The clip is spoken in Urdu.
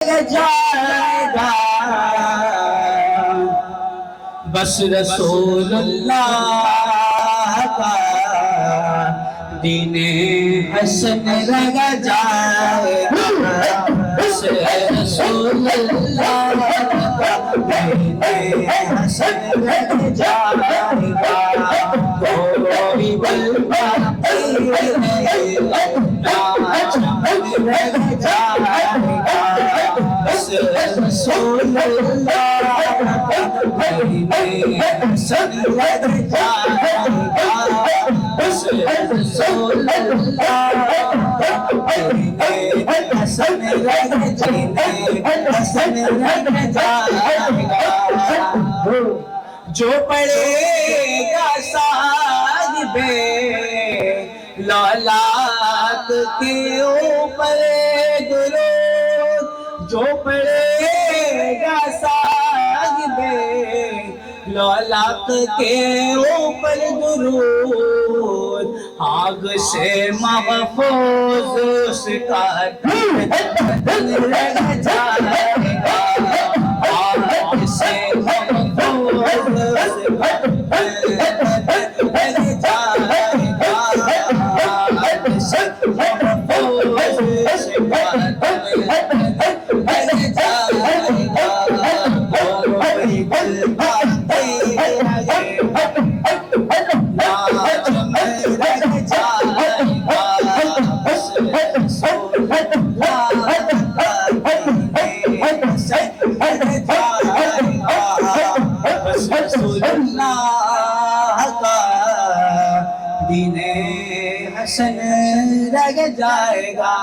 جائے گا بس رسول اللہ کا دین حسن رہ جائے گا بس رسول اللہ کا دین حسن رہ جائے گا کوئی بلواتی نہیں ناچ رہ جائے گا بس رسول اللہ کا دین حسن رہ جائے گا بس رسول اللہ کا دین حسن رہ جائے گا جو پڑھے گا صاحب لالات کے اوپر درود جو پڑھے گا صاحب لالات کے اوپر درود آگ سے محفوظ اس کا دل رہ جائے گا آگ سے محفوظ اس کا دل رہ جائے گا آگ سے محفوظ اس کا دل رہ جائے گا کوئی بلواتی ناچ میں رہ جائے گا بس رسول اللہ کا دین حسن رہ جائے گا بس رسول اللہ کا دین حسن رہ جائے گا